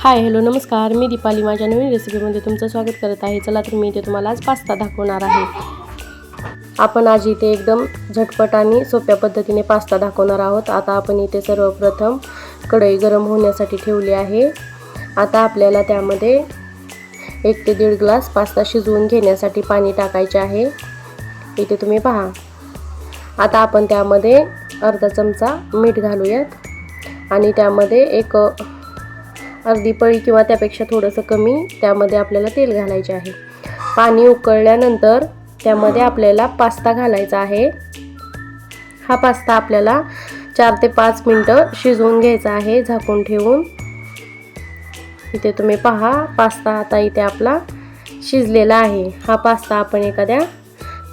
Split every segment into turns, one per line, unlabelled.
Hi hello नमस्कार, मी दीपाली माझ्या नवीन रेसिपीमध्ये तुमचं स्वागत करत आहे। चला तर मी इथे तुम्हाला आज पास्ता दाखवणार आहे। आपण आज इथे एकदम झटपट आणि सोप्या पद्धतीने पास्ता दाखवणार आहोत। आता आपण इथे सर्वप्रथम कढई गरम होण्यासाठी ठेवली आहे। आता आपल्याला त्यामध्ये 1 ते 1.5 ग्लास पास्ता शिजवून घेण्यासाठी पाणी टाकायचे आहे। इथे तुम्ही पहा। आता आपण त्यामध्ये अर्धा चमचा मीठ घालूयात आणि त्यामध्ये एक अर्धी पळी किंवा त्यापेक्षा थोडंसं कमी त्यामध्ये आपल्याला तेल घालायचे आहे। पाणी उकळल्यानंतर त्यामध्ये आपल्याला पास्ता घालायचा आहे। हा पास्ता आपल्याला 4 ते 5 मिनिटं शिजवून घ्यायचा आहे झाकून ठेवून। इथे तुम्ही पहा, पास्ता आता इथे आपला शिजलेला आहे। हा पास्ता आपण एखाद्या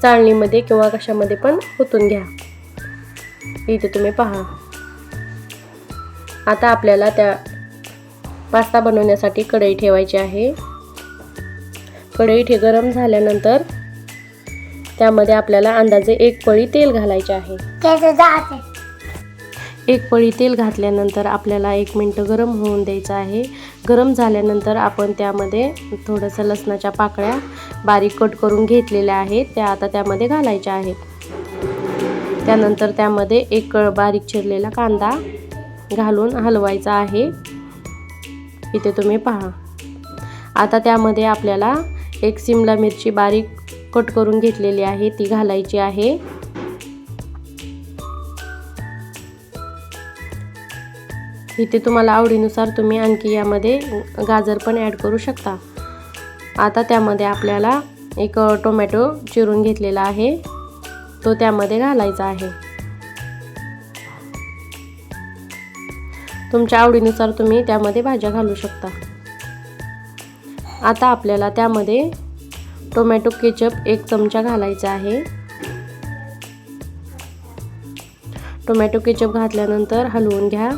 चाळणीमध्ये किंवा कशामध्ये पण ओतून घ्या। इथे तुम्ही पहा। आता आपल्याला त्या पास्ता बनवण्यासाठी कढई ठेवायची आहे। कढई गरम झाल्यानंतर त्यामध्ये आपल्याला अंदाजे 1 पळी तेल घालायचे आहे। 1 पळी तेल घातल्यानंतर आपल्याला 1 मिनिट गरम होऊन द्यायचं आहे। गरम झाल्यानंतर आपण त्यामध्ये थोडंसं लसणाच्या पाकळ्या बारीक कट करून घेतलेल्या आहेत त्या आता त्यामध्ये घालायच्या आहेत। त्यानंतर त्यामध्ये 1 बारीक चिरलेला कांदा घालून हलवायचा आहे। इथे तुम्ही पहा। आता त्यामध्ये आपल्याला 1 शिमला मिरची बारीक कट करून घेतलेली आहे ती घालायची आहे। इथे तुम्हाला आवडीनुसार तुम्ही आणखी यामध्ये गाजर पण ॲड करू शकता। आता त्यामध्ये आपल्याला 1 टोमॅटो चिरून घेतलेला आहे तो त्यामध्ये घालायचा आहे। तुमच्या आवडीनुसार तुम्ही त्यामध्ये भाज्या घालू शकता। आता आपल्याला त्यामध्ये टोमॅटो केचप 1 चमचा घालायचा आहे। टोमॅटो केचप घातल्यानंतर हलवून घ्या।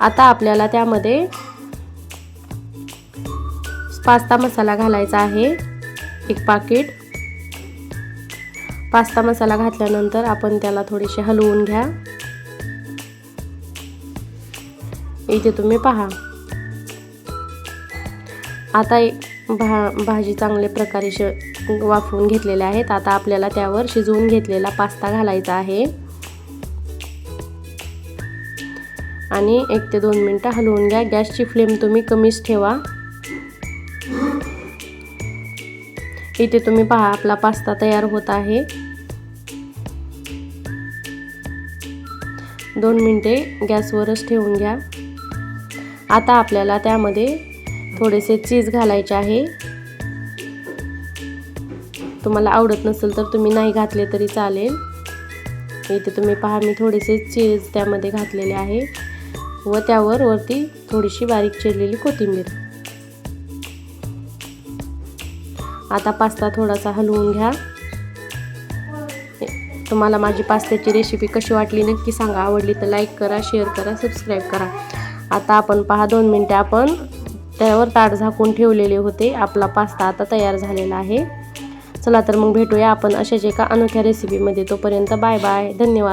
आता आपल्याला त्यामध्ये पास्ता मसाला घालायचा आहे 1 पाकीट। पास्ता मसाला घातल्यानंतर आपण त्याला थोडेसे हलवून घ्या। इथे तुम्ही पहा। आता भाजी चांगल्या प्रकारे वाफवून घेतलेल्या आहेत। आता आपल्याला त्यावर शिजवून घेतलेला पास्ता घालायचा आहे आणि 1 ते 2 मिनिटं हलवून घ्या। गॅसची फ्लेम तुम्ही कमीच ठेवा। इथे तुम्ही पहा, आपला पास्ता तयार होत आहे। 2 मिनिटे गॅसवरच ठेवून घ्या। आता आपल्याला त्यामध्ये थोडेसे चीज घालायचे आहे। तुम्हाला आवडत नसेल तर तुम्ही नाही घातले तरी चालेल। इथे तुम्ही पहा, मी थोडेसे चीज त्यामध्ये घातलेले आहे व त्यावर वरती थोडीशी बारीक चिरलेली कोथिंबीर। आता पास्ता थोडासा हलवून घ्या। तुम्हाला माझी पास्त्याची रेसिपी कशी वाटली नक्की सांगा। आवडली तर लाईक करा, शेअर करा, सबस्क्राईब करा। आता आपण पहा, 2 मिनिटे आपण त्यावर ताट झाकून ठेवलेले होते। आपला पास्ता आता तयार झालेला आहे। चला तर मग भेटूया आपण अशाच एका अनोख्या रेसिपीमध्ये। तोपर्यंत बाय बाय, धन्यवाद।